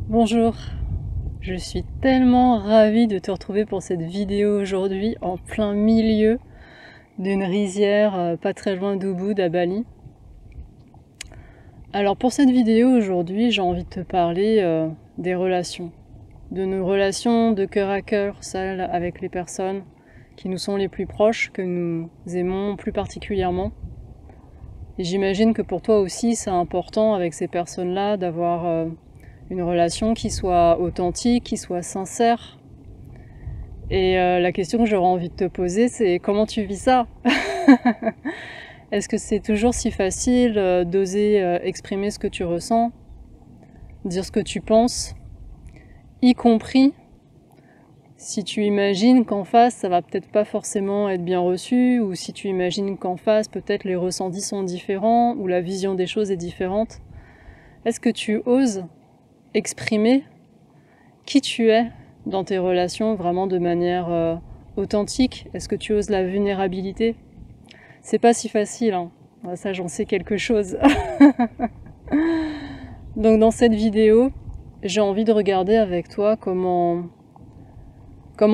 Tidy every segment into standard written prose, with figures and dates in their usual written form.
Bonjour, je suis tellement ravie de te retrouver pour cette vidéo aujourd'hui en plein milieu d'une rizière pas très loin d'Ubud à Bali. Alors pour cette vidéo aujourd'hui, j'ai envie de te parler des relations, de nos relations de cœur à cœur, celles avec les personnes qui nous sont les plus proches, que nous aimons plus particulièrement. Et j'imagine que pour toi aussi c'est important avec ces personnes-là d'avoir une relation qui soit authentique, qui soit sincère. Et la question que j'aurais envie de te poser, c'est comment tu vis ça? Est-ce que c'est toujours si facile d'oser exprimer ce que tu ressens, dire ce que tu penses, y compris si tu imagines qu'en face ça va peut-être pas forcément être bien reçu, ou si tu imagines qu'en face peut-être les ressentis sont différents, ou la vision des choses est différente? Est-ce que tu oses exprimer qui tu es dans tes relations vraiment de manière authentique? Est-ce que tu oses la vulnérabilité? C'est pas si facile, hein. Ça j'en sais quelque chose. Donc dans cette vidéo, j'ai envie de regarder avec toi comment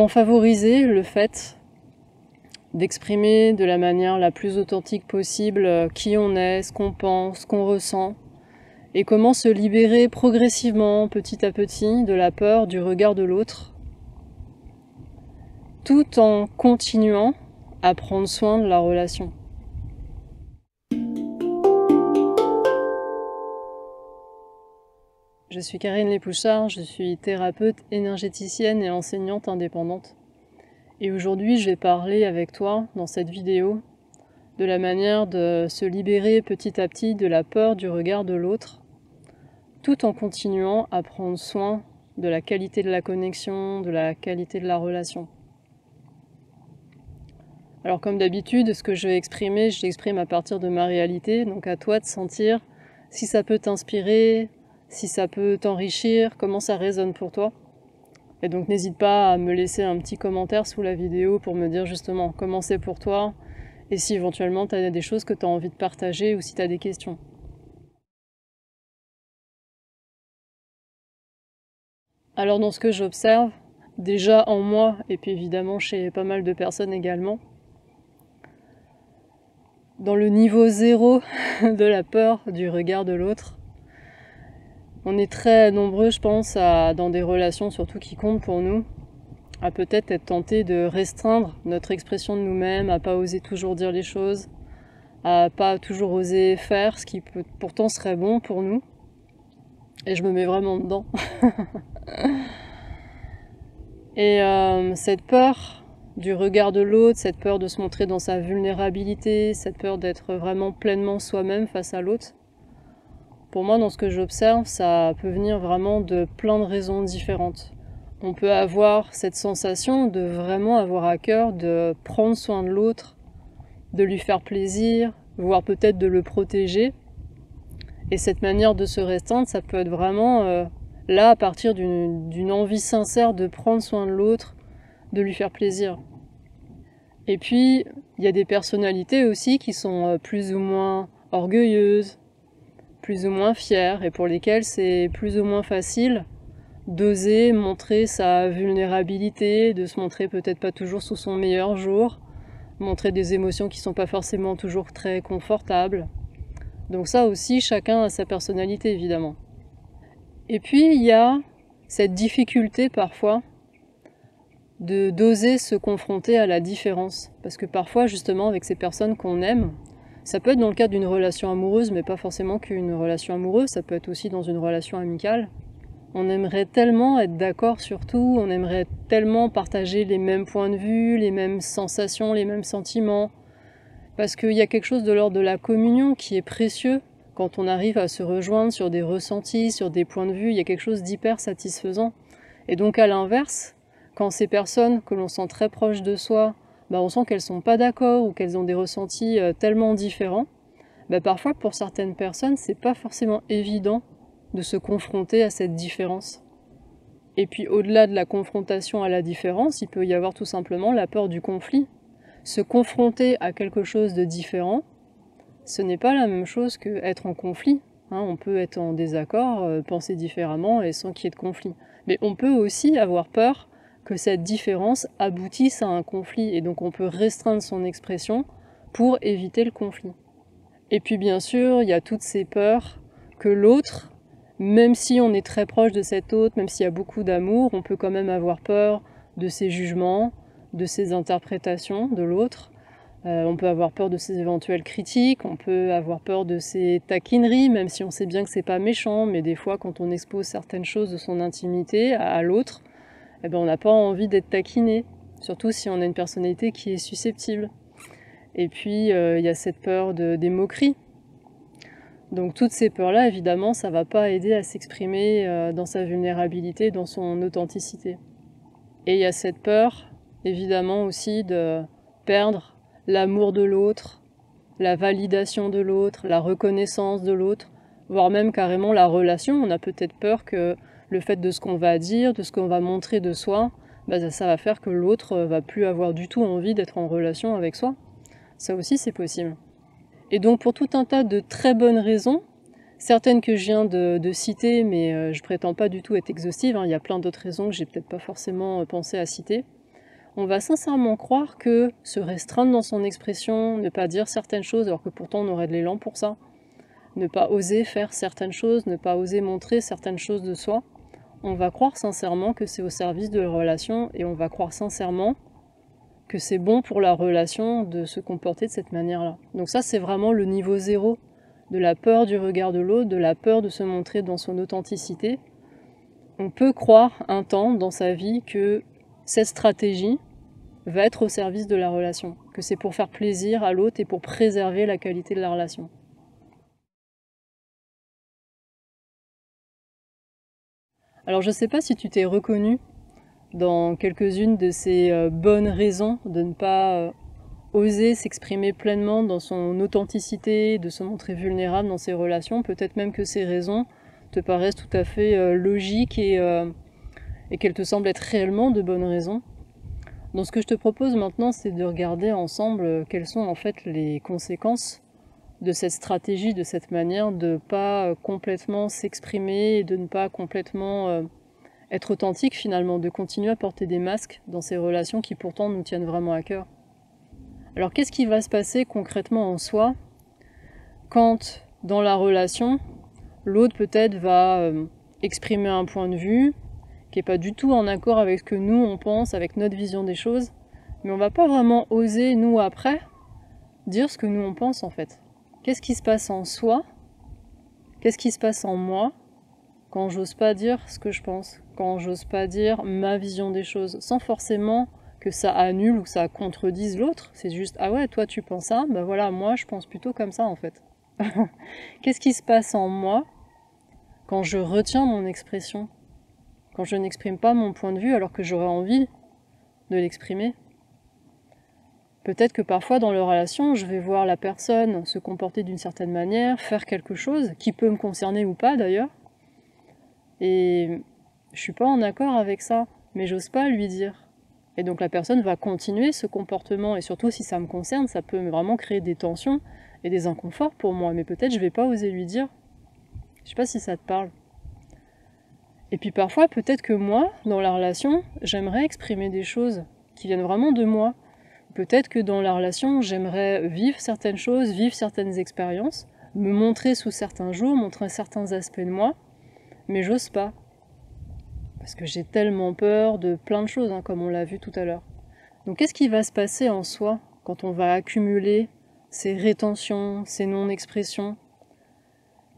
favoriser le fait d'exprimer de la manière la plus authentique possible qui on est, ce qu'on pense, ce qu'on ressent, et comment se libérer progressivement, petit à petit, de la peur du regard de l'autre, tout en continuant à prendre soin de la relation. Je suis Karine Lépouchard, je suis thérapeute énergéticienne et enseignante indépendante. Et aujourd'hui, je vais parler avec toi, dans cette vidéo, de la manière de se libérer petit à petit de la peur du regard de l'autre, tout en continuant à prendre soin de la qualité de la connexion, de la qualité de la relation. Alors comme d'habitude, ce que je vais exprimer, je l'exprime à partir de ma réalité, donc à toi de sentir si ça peut t'inspirer, si ça peut t'enrichir, comment ça résonne pour toi. Et donc n'hésite pas à me laisser un petit commentaire sous la vidéo pour me dire justement comment c'est pour toi, et si éventuellement tu as des choses que tu as envie de partager ou si tu as des questions. Alors dans ce que j'observe, déjà en moi, et puis évidemment chez pas mal de personnes également, dans le niveau 0 de la peur du regard de l'autre, on est très nombreux, je pense, dans des relations surtout qui comptent pour nous, à peut-être être tenté de restreindre notre expression de nous-mêmes, à pas oser toujours dire les choses, à pas toujours oser faire ce qui pourtant serait bon pour nous. Et je me mets vraiment dedans. Et cette peur du regard de l'autre, cette peur de se montrer dans sa vulnérabilité, cette peur d'être vraiment pleinement soi-même face à l'autre, pour moi, dans ce que j'observe, ça peut venir vraiment de plein de raisons différentes. On peut avoir cette sensation de vraiment avoir à cœur de prendre soin de l'autre, de lui faire plaisir, voire peut-être de le protéger. Et cette manière de se restreindre, ça peut être vraiment là à partir d'une envie sincère de prendre soin de l'autre, de lui faire plaisir. Et puis, il y a des personnalités aussi qui sont plus ou moins orgueilleuses, plus ou moins fières, et pour lesquelles c'est plus ou moins facile d'oser montrer sa vulnérabilité, de se montrer peut-être pas toujours sous son meilleur jour, montrer des émotions qui sont pas forcément toujours très confortables. Donc ça aussi, chacun a sa personnalité évidemment. Et puis il y a cette difficulté parfois d'oser se confronter à la différence, parce que parfois justement avec ces personnes qu'on aime, ça peut être dans le cadre d'une relation amoureuse, mais pas forcément qu'une relation amoureuse, ça peut être aussi dans une relation amicale. On aimerait tellement être d'accord sur tout, on aimerait tellement partager les mêmes points de vue, les mêmes sensations, les mêmes sentiments, parce qu'il y a quelque chose de l'ordre de la communion qui est précieux quand on arrive à se rejoindre sur des ressentis, sur des points de vue, il y a quelque chose d'hyper satisfaisant. Et donc à l'inverse, quand ces personnes que l'on sent très proches de soi, on sent qu'elles sont pas d'accord ou qu'elles ont des ressentis tellement différents, parfois pour certaines personnes c'est pas forcément évident de se confronter à cette différence. Et puis au-delà de la confrontation à la différence, il peut y avoir tout simplement la peur du conflit. Se confronter à quelque chose de différent, ce n'est pas la même chose qu'être en conflit. Hein, on peut être en désaccord, penser différemment et sans qu'il y ait de conflit. Mais on peut aussi avoir peur que cette différence aboutisse à un conflit, et donc on peut restreindre son expression pour éviter le conflit. Et puis bien sûr, il y a toutes ces peurs que l'autre, même si on est très proche de cet autre, même s'il y a beaucoup d'amour, on peut quand même avoir peur de ses jugements, de ses interprétations de l'autre. On peut avoir peur de ses éventuelles critiques, on peut avoir peur de ses taquineries, même si on sait bien que c'est pas méchant, mais des fois quand on expose certaines choses de son intimité à l'autre, eh ben on n'a pas envie d'être taquiné, surtout si on a une personnalité qui est susceptible. Et puis il y a cette peur des moqueries. Donc toutes ces peurs-là, évidemment, ça va pas aider à s'exprimer dans sa vulnérabilité, dans son authenticité. Et il y a cette peur, évidemment aussi, de perdre l'amour de l'autre, la validation de l'autre, la reconnaissance de l'autre, voire même carrément la relation. On a peut-être peur que le fait de ce qu'on va dire, de ce qu'on va montrer de soi, bah ça va faire que l'autre va plus avoir du tout envie d'être en relation avec soi. Ça aussi, c'est possible. Et donc pour tout un tas de très bonnes raisons, certaines que je viens de citer, mais je prétends pas du tout être exhaustive, hein, il y a plein d'autres raisons que j'ai peut-être pas forcément pensé à citer, on va sincèrement croire que se restreindre dans son expression, ne pas dire certaines choses alors que pourtant on aurait de l'élan pour ça, ne pas oser faire certaines choses, ne pas oser montrer certaines choses de soi, on va croire sincèrement que c'est au service de la relation, et on va croire sincèrement que c'est bon pour la relation de se comporter de cette manière-là. Donc ça, c'est vraiment le niveau zéro de la peur du regard de l'autre, de la peur de se montrer dans son authenticité. On peut croire un temps dans sa vie que cette stratégie va être au service de la relation, que c'est pour faire plaisir à l'autre et pour préserver la qualité de la relation. Alors je sais pas si tu t'es reconnu dans quelques-unes de ces bonnes raisons de ne pas oser s'exprimer pleinement dans son authenticité, de se montrer vulnérable dans ses relations. Peut-être même que ces raisons te paraissent tout à fait logiques et qu'elles te semblent être réellement de bonnes raisons. Donc ce que je te propose maintenant, c'est de regarder ensemble quelles sont en fait les conséquences de cette stratégie, de cette manière de ne pas complètement s'exprimer et de ne pas complètement être authentique finalement, de continuer à porter des masques dans ces relations qui pourtant nous tiennent vraiment à cœur. Alors qu'est-ce qui va se passer concrètement en soi quand dans la relation, l'autre peut-être va exprimer un point de vue qui n'est pas du tout en accord avec ce que nous on pense, avec notre vision des choses, mais on va pas vraiment oser, nous après, dire ce que nous on pense en fait. Qu'est-ce qui se passe en soi? Qu'est-ce qui se passe en moi quand j'ose pas dire ce que je pense, quand j'ose pas dire ma vision des choses, sans forcément que ça annule ou que ça contredise l'autre, c'est juste ah ouais, toi tu penses ça, ben voilà, moi je pense plutôt comme ça en fait. Qu'est-ce qui se passe en moi quand je retiens mon expression, quand je n'exprime pas mon point de vue alors que j'aurais envie de l'exprimer? Peut-être que parfois dans leur relation, je vais voir la personne se comporter d'une certaine manière, faire quelque chose, qui peut me concerner ou pas d'ailleurs, et je suis pas en accord avec ça, mais j'ose pas lui dire. Et donc la personne va continuer ce comportement, et surtout si ça me concerne, ça peut vraiment créer des tensions et des inconforts pour moi, mais peut-être je vais pas oser lui dire. Je sais pas si ça te parle. Et puis parfois, peut-être que moi, dans la relation, j'aimerais exprimer des choses qui viennent vraiment de moi. Peut-être que dans la relation, j'aimerais vivre certaines choses, vivre certaines expériences, me montrer sous certains jours, montrer certains aspects de moi, mais j'ose pas. Parce que j'ai tellement peur de plein de choses, hein, comme on l'a vu tout à l'heure. Donc qu'est-ce qui va se passer en soi quand on va accumuler ces rétentions, ces non-expressions?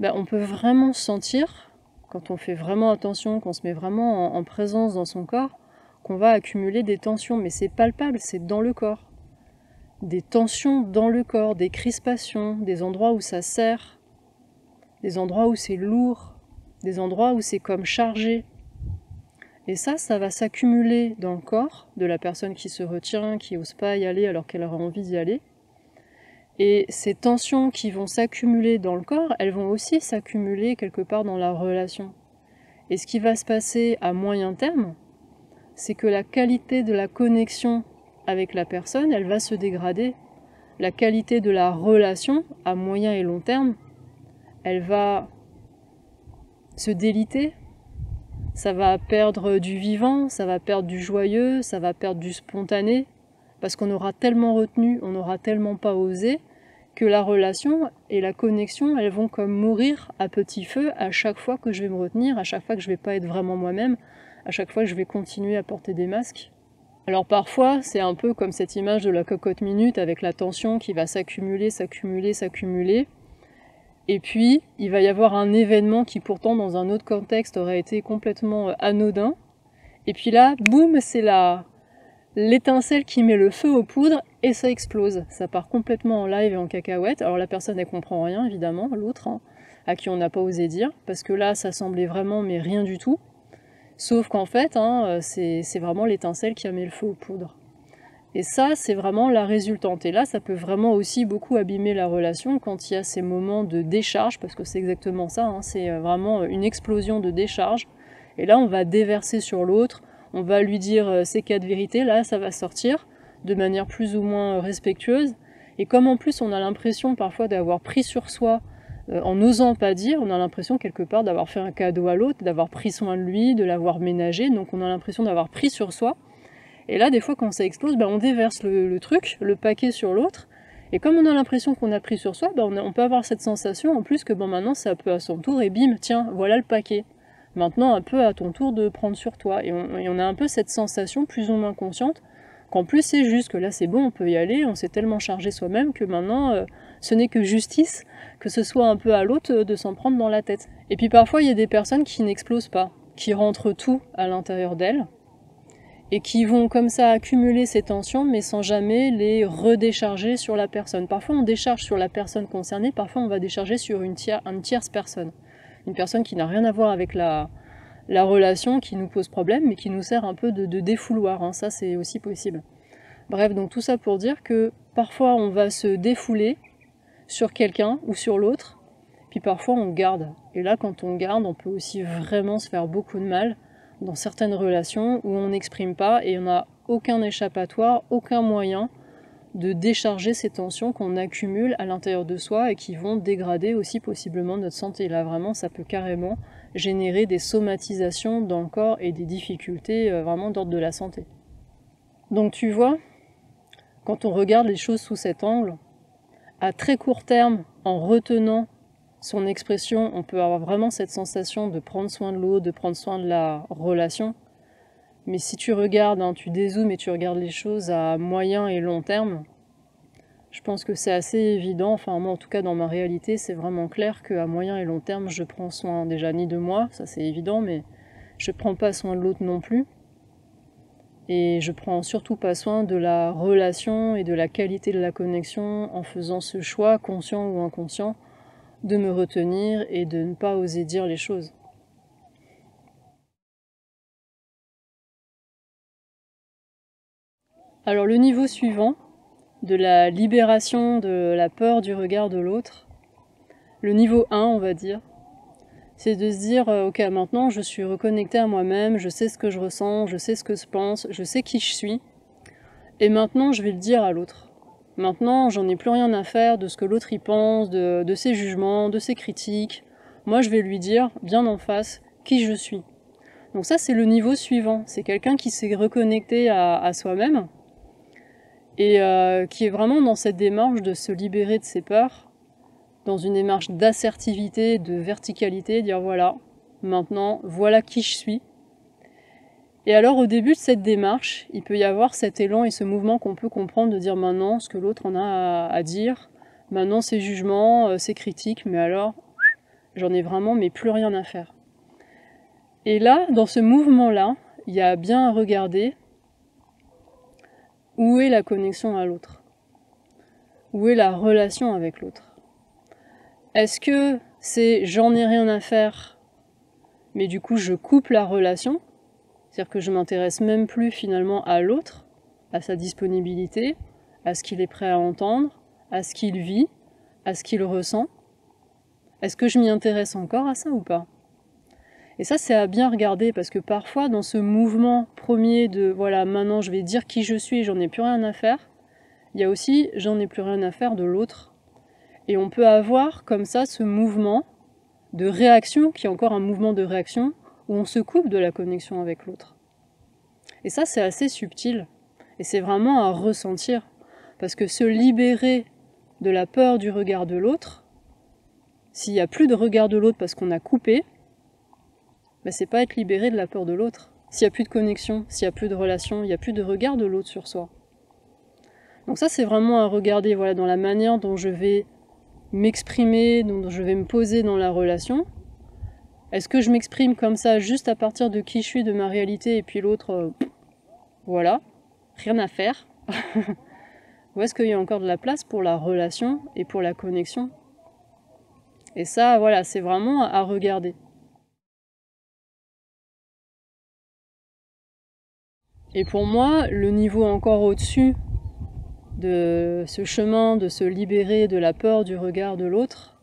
On peut vraiment sentir, quand on fait vraiment attention, qu'on se met vraiment en présence dans son corps, qu'on va accumuler des tensions, mais c'est palpable, c'est dans le corps. Des tensions dans le corps, des crispations, des endroits où ça serre, des endroits où c'est lourd, des endroits où c'est comme chargé. Et ça va s'accumuler dans le corps de la personne qui se retient, qui n'ose pas y aller alors qu'elle aurait envie d'y aller. Et ces tensions qui vont s'accumuler dans le corps, elles vont aussi s'accumuler quelque part dans la relation. Et ce qui va se passer à moyen terme, c'est que la qualité de la connexion avec la personne, elle va se dégrader. la qualité de la relation à moyen et long terme, elle va se déliter, ça va perdre du vivant, ça va perdre du joyeux, ça va perdre du spontané, parce qu'on aura tellement retenu, on n'aura tellement pas osé, que la relation et la connexion, elles vont comme mourir à petit feu à chaque fois que je vais me retenir, à chaque fois que je vais pas être vraiment moi-même, à chaque fois que je vais continuer à porter des masques. Alors parfois, c'est un peu comme cette image de la cocotte minute avec la tension qui va s'accumuler, s'accumuler, s'accumuler. Et puis, il va y avoir un événement qui pourtant, dans un autre contexte, aurait été complètement anodin. Et puis là, boum, c'est l'étincelle qui met le feu aux poudres et ça explose. Ça part complètement en live et en cacahuète. Alors la personne, elle comprend rien, évidemment, l'autre, hein, à qui on n'a pas osé dire, parce que là, ça semblait vraiment, mais rien du tout. Sauf qu'en fait, hein, c'est vraiment l'étincelle qui a mis le feu aux poudres. Et ça, c'est vraiment la résultante. Et là, ça peut vraiment aussi beaucoup abîmer la relation quand il y a ces moments de décharge, parce que c'est exactement ça, hein, c'est vraiment une explosion de décharge. Et là, on va déverser sur l'autre, on va lui dire ces quatre vérités, là, ça va sortir de manière plus ou moins respectueuse. Et comme en plus, on a l'impression parfois d'avoir pris sur soi, en n'osant pas dire, on a l'impression quelque part d'avoir fait un cadeau à l'autre, d'avoir pris soin de lui, de l'avoir ménagé, donc on a l'impression d'avoir pris sur soi. Et là, des fois, quand ça explose, on déverse le truc, le paquet sur l'autre. Et comme on a l'impression qu'on a pris sur soi, on peut avoir cette sensation en plus que maintenant, c'est un peu à son tour, et bim, tiens, voilà le paquet. Maintenant, un peu à ton tour de prendre sur toi. Et on a un peu cette sensation, plus ou moins consciente, qu'en plus, c'est juste que là, c'est bon, on peut y aller, on s'est tellement chargé soi-même que maintenant, ce n'est que justice que ce soit un peu à l'autre de s'en prendre dans la tête. Et puis parfois, il y a des personnes qui n'explosent pas, qui rentrent tout à l'intérieur d'elles, et qui vont comme ça accumuler ces tensions, mais sans jamais les redécharger sur la personne. Parfois on décharge sur la personne concernée, parfois on va décharger sur une tierce personne. Une personne qui n'a rien à voir avec la relation, qui nous pose problème, mais qui nous sert un peu de défouloir, hein. Ça c'est aussi possible. Bref, donc tout ça pour dire que parfois on va se défouler sur quelqu'un ou sur l'autre, puis parfois on garde. Et là quand on garde, on peut aussi vraiment se faire beaucoup de mal, dans certaines relations où on n'exprime pas et on n'a aucun échappatoire, aucun moyen de décharger ces tensions qu'on accumule à l'intérieur de soi et qui vont dégrader aussi possiblement notre santé. Là vraiment, ça peut carrément générer des somatisations dans le corps et des difficultés vraiment d'ordre de la santé. Donc tu vois, quand on regarde les choses sous cet angle, à très court terme, en retenant son expression, on peut avoir vraiment cette sensation de prendre soin de l'autre, de prendre soin de la relation. Mais si tu regardes, hein, tu dézoomes et tu regardes les choses à moyen et long terme, je pense que c'est assez évident, enfin moi en tout cas dans ma réalité, c'est vraiment clair qu'à moyen et long terme, je prends soin déjà ni de moi, ça c'est évident, mais je prends pas soin de l'autre non plus. Et je prends surtout pas soin de la relation et de la qualité de la connexion en faisant ce choix, conscient ou inconscient, de me retenir et de ne pas oser dire les choses. Alors le niveau suivant, de la libération de la peur du regard de l'autre, le niveau 1 on va dire, c'est de se dire ok maintenant je suis reconnectée à moi-même, je sais ce que je ressens, je sais ce que je pense, je sais qui je suis, et maintenant je vais le dire à l'autre. Maintenant, j'en ai plus rien à faire de ce que l'autre y pense, de ses jugements, de ses critiques. Moi, je vais lui dire, bien en face, qui je suis. Donc ça, c'est le niveau suivant. C'est quelqu'un qui s'est reconnecté à soi-même et qui est vraiment dans cette démarche de se libérer de ses peurs, dans une démarche d'assertivité, de verticalité, dire voilà, maintenant, voilà qui je suis. Et alors au début de cette démarche, il peut y avoir cet élan et ce mouvement qu'on peut comprendre de dire maintenant ce que l'autre en a à dire, maintenant ses jugements, ses critiques, mais alors j'en ai vraiment mais plus rien à faire. Et là, dans ce mouvement-là, il y a bien à regarder où est la connexion à l'autre, où est la relation avec l'autre. Est-ce que c'est j'en ai rien à faire, mais du coup je coupe la relation ? C'est-à-dire que je m'intéresse même plus finalement à l'autre, à sa disponibilité, à ce qu'il est prêt à entendre, à ce qu'il vit, à ce qu'il ressent. Est-ce que je m'y intéresse encore à ça ou pas ? Et ça, c'est à bien regarder parce que parfois, dans ce mouvement premier de voilà, maintenant je vais dire qui je suis, j'en ai plus rien à faire, il y a aussi j'en ai plus rien à faire de l'autre. Et on peut avoir comme ça ce mouvement de réaction, qui est encore un mouvement de réaction, où on se coupe de la connexion avec l'autre. Et ça, c'est assez subtil. Et c'est vraiment à ressentir. Parce que se libérer de la peur du regard de l'autre, s'il n'y a plus de regard de l'autre parce qu'on a coupé, ben c'est pas être libéré de la peur de l'autre. S'il n'y a plus de connexion, s'il n'y a plus de relation, il n'y a plus de regard de l'autre sur soi. Donc ça, c'est vraiment à regarder, voilà, dans la manière dont je vais m'exprimer, dont je vais me poser dans la relation. Est-ce que je m'exprime comme ça juste à partir de qui je suis, de ma réalité, et puis l'autre, voilà, rien à faire. Ou est-ce qu'il y a encore de la place pour la relation et pour la connexion? Et ça, voilà, c'est vraiment à regarder. Et pour moi, le niveau encore au-dessus de ce chemin, de se libérer de la peur du regard de l'autre,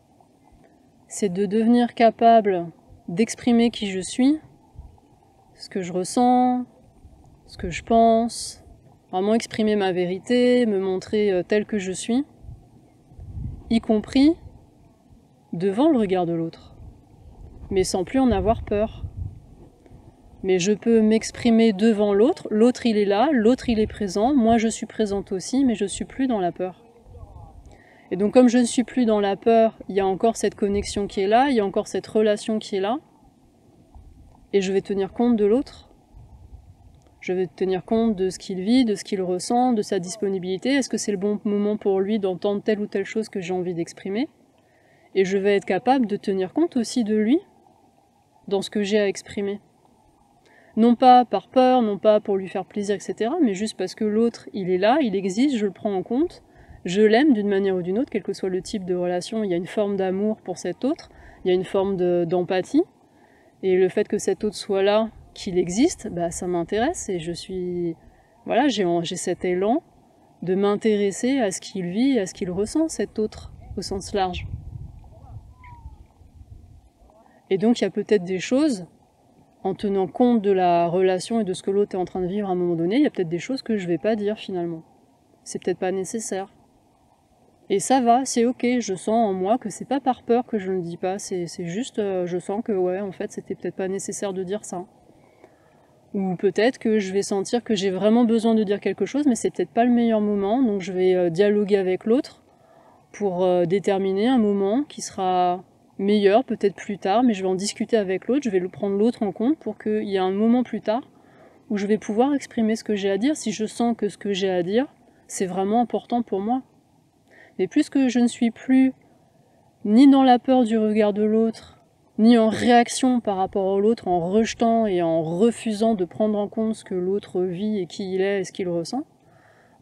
c'est de devenir capable d'exprimer qui je suis, ce que je ressens, ce que je pense, vraiment exprimer ma vérité, me montrer tel que je suis, y compris devant le regard de l'autre, mais sans plus en avoir peur. Mais je peux m'exprimer devant l'autre, l'autre il est là, l'autre il est présent, moi je suis présente aussi, mais je ne suis plus dans la peur. Et donc comme je ne suis plus dans la peur, il y a encore cette connexion qui est là, il y a encore cette relation qui est là, et je vais tenir compte de l'autre. Je vais tenir compte de ce qu'il vit, de ce qu'il ressent, de sa disponibilité. Est-ce que c'est le bon moment pour lui d'entendre telle ou telle chose que j'ai envie d'exprimer? Et je vais être capable de tenir compte aussi de lui dans ce que j'ai à exprimer. Non pas par peur, non pas pour lui faire plaisir, etc., mais juste parce que l'autre, il est là, il existe, je le prends en compte, je l'aime d'une manière ou d'une autre, quel que soit le type de relation, il y a une forme d'amour pour cet autre, il y a une forme d'empathie, et le fait que cet autre soit là, qu'il existe, bah, ça m'intéresse, et je suis... Voilà, j'ai cet élan de m'intéresser à ce qu'il vit, à ce qu'il ressent, cet autre, au sens large. Et donc il y a peut-être des choses, en tenant compte de la relation et de ce que l'autre est en train de vivre à un moment donné, il y a peut-être des choses que je vais pas dire finalement. C'est peut-être pas nécessaire. Et ça va, c'est ok, je sens en moi que c'est pas par peur que je ne le dis pas, c'est juste, je sens que ouais, en fait, c'était peut-être pas nécessaire de dire ça. Ou peut-être que je vais sentir que j'ai vraiment besoin de dire quelque chose, mais c'est peut-être pas le meilleur moment, donc je vais dialoguer avec l'autre pour déterminer un moment qui sera meilleur, peut-être plus tard, mais je vais en discuter avec l'autre, je vais prendre l'autre en compte pour qu'il y ait un moment plus tard où je vais pouvoir exprimer ce que j'ai à dire, si je sens que ce que j'ai à dire, c'est vraiment important pour moi. Mais puisque je ne suis plus ni dans la peur du regard de l'autre, ni en réaction par rapport à l'autre, en rejetant et en refusant de prendre en compte ce que l'autre vit et qui il est et ce qu'il ressent,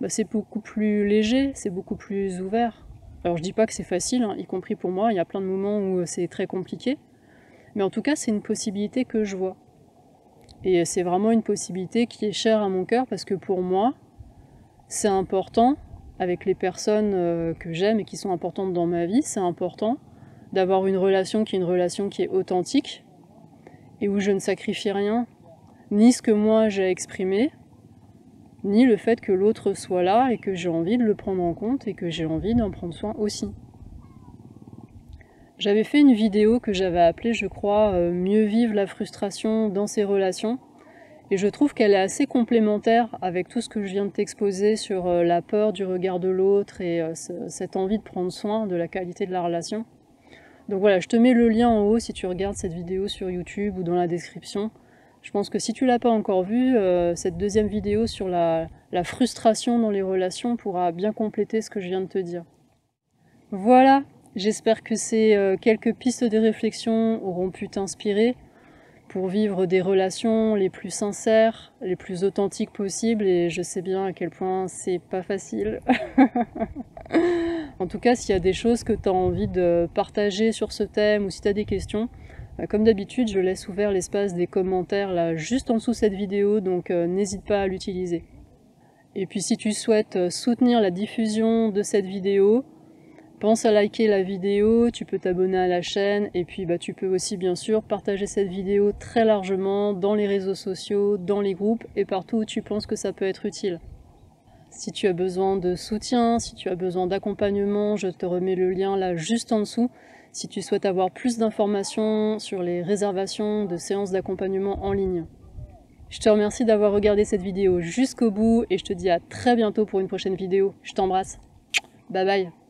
bah c'est beaucoup plus léger, c'est beaucoup plus ouvert. Alors je dis pas que c'est facile, hein, y compris pour moi, il y a plein de moments où c'est très compliqué, mais en tout cas c'est une possibilité que je vois. Et c'est vraiment une possibilité qui est chère à mon cœur parce que pour moi, c'est important, avec les personnes que j'aime et qui sont importantes dans ma vie, c'est important d'avoir une relation qui est authentique et où je ne sacrifie rien, ni ce que moi j'ai exprimé, ni le fait que l'autre soit là et que j'ai envie de le prendre en compte et que j'ai envie d'en prendre soin aussi. J'avais fait une vidéo que j'avais appelée, je crois, Mieux vivre la frustration dans ses relations, et je trouve qu'elle est assez complémentaire avec tout ce que je viens de t'exposer sur la peur du regard de l'autre et cette envie de prendre soin de la qualité de la relation. Donc voilà, je te mets le lien en haut si tu regardes cette vidéo sur YouTube ou dans la description. Je pense que si tu l'as pas encore vue, cette deuxième vidéo sur la frustration dans les relations pourra bien compléter ce que je viens de te dire. Voilà, j'espère que ces quelques pistes de réflexion auront pu t'inspirer pour vivre des relations les plus sincères, les plus authentiques possibles, et je sais bien à quel point c'est pas facile. En tout cas, s'il y a des choses que tu as envie de partager sur ce thème ou si tu as des questions, comme d'habitude, je laisse ouvert l'espace des commentaires là juste en dessous de cette vidéo, donc n'hésite pas à l'utiliser. Et puis si tu souhaites soutenir la diffusion de cette vidéo, pense à liker la vidéo, tu peux t'abonner à la chaîne et puis tu peux aussi bien sûr partager cette vidéo très largement dans les réseaux sociaux, dans les groupes et partout où tu penses que ça peut être utile. Si tu as besoin de soutien, si tu as besoin d'accompagnement, je te remets le lien là juste en dessous. Si tu souhaites avoir plus d'informations sur les réservations de séances d'accompagnement en ligne. Je te remercie d'avoir regardé cette vidéo jusqu'au bout et je te dis à très bientôt pour une prochaine vidéo. Je t'embrasse. Bye bye.